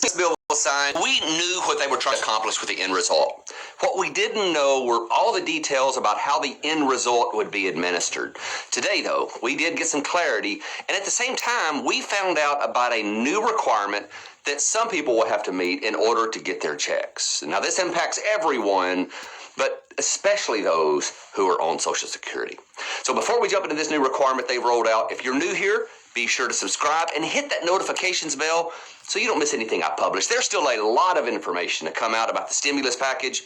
the bill was signed, we knew what they were trying to accomplish with the end result. What we didn't know were all the details about how the end result would be administered. Today, though, we did get some clarity, and at the same time, we found out about a new requirement that some people will have to meet in order to get their checks. Now, this impacts everyone, but especially those who are on Social Security. So before we jump into this new requirement they've rolled out, if you're new here, be sure to subscribe and hit that notifications bell so you don't miss anything I publish. There's still a lot of information to come out about the stimulus package,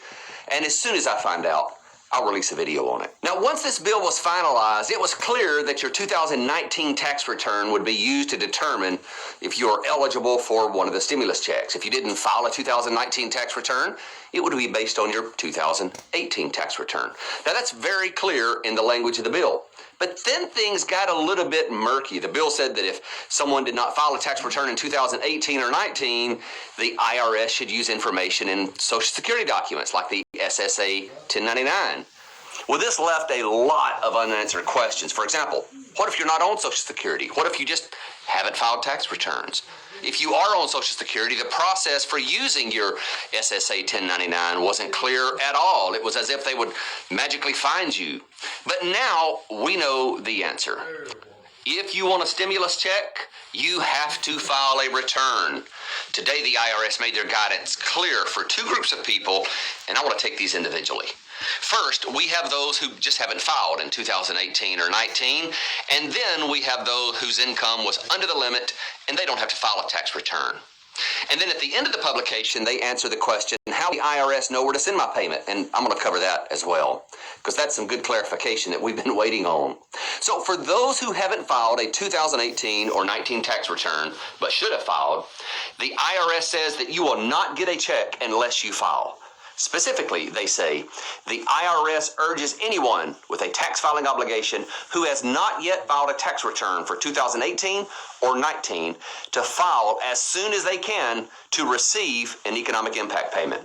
and as soon as I find out, I'll release a video on it. Now, once this bill was finalized, it was clear that your 2019 tax return would be used to determine if you are eligible for one of the stimulus checks. If you didn't file a 2019 tax return, it would be based on your 2018 tax return. Now, that's very clear in the language of the bill. But then things got a little bit murky. The bill said that if someone did not file a tax return in 2018 or 19, the IRS should use information in Social Security documents like the SSA 1099. Well, this left a lot of unanswered questions. For example, what if you're not on Social Security? What if you just haven't filed tax returns? If you are on Social Security, the process for using your SSA 1099 wasn't clear at all. It was as if they would magically find you. But now we know the answer. If you want a stimulus check, you have to file a return. Today, the IRS made their guidance clear for two groups of people, and I want to take these individually. First, we have those who just haven't filed in 2018 or 19, and then we have those whose income was under the limit and they don't have to file a tax return. And then at the end of the publication, they answer the question, how the IRS know where to send my payment? And I'm going to cover that as well, because that's some good clarification that we've been waiting on. So for those who haven't filed a 2018 or 19 tax return, but should have filed, the IRS says that you will not get a check unless you file. Specifically, they say, the IRS urges anyone with a tax filing obligation who has not yet filed a tax return for 2018 or 19 to file as soon as they can to receive an economic impact payment.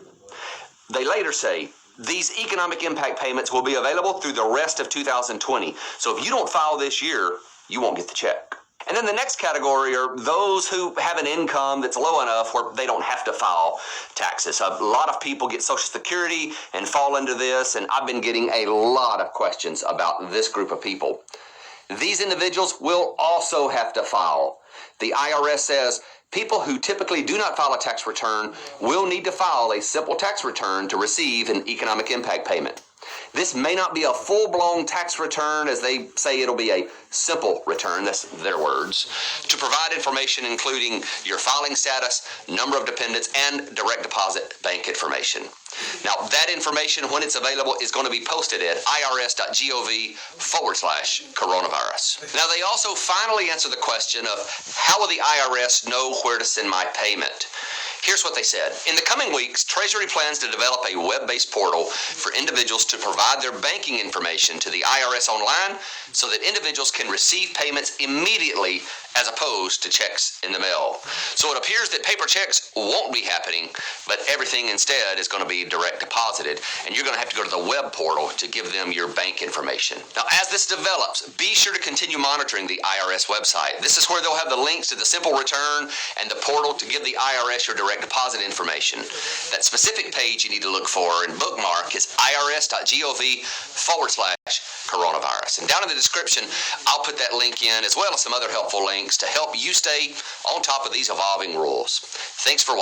They later say, these economic impact payments will be available through the rest of 2020. So if you don't file this year, you won't get the check. And then the next category are those who have an income that's low enough where they don't have to file taxes. A lot of people get Social Security and fall into this, and I've been getting a lot of questions about this group of people. These individuals will also have to file. The IRS says people who typically do not file a tax return will need to file a simple tax return to receive an economic impact payment. This may not be a full-blown tax return, as they say it'll be a simple return, that's their words, to provide information including your filing status, number of dependents, and direct deposit bank information. Now, that information, when it's available, is going to be posted at irs.gov/coronavirus. Now, they also finally answer the question of how will the IRS know where to send my payment? Here's what they said. In the coming weeks, Treasury plans to develop a web-based portal for individuals to provide their banking information to the IRS online so that individuals can receive payments immediately as opposed to checks in the mail. So it appears that paper checks won't be happening, but everything instead is going to be direct deposited, and you're going to have to go to the web portal to give them your bank information. Now, as this develops, be sure to continue monitoring the IRS website. This is where they'll have the links to the simple return and the portal to give the IRS your direct deposit information. That specific page you need to look for and bookmark is irs.gov/coronavirus. And down in the description, I'll put that link in, as well as some other helpful links to help you stay on top of these evolving rules. Thanks for watching.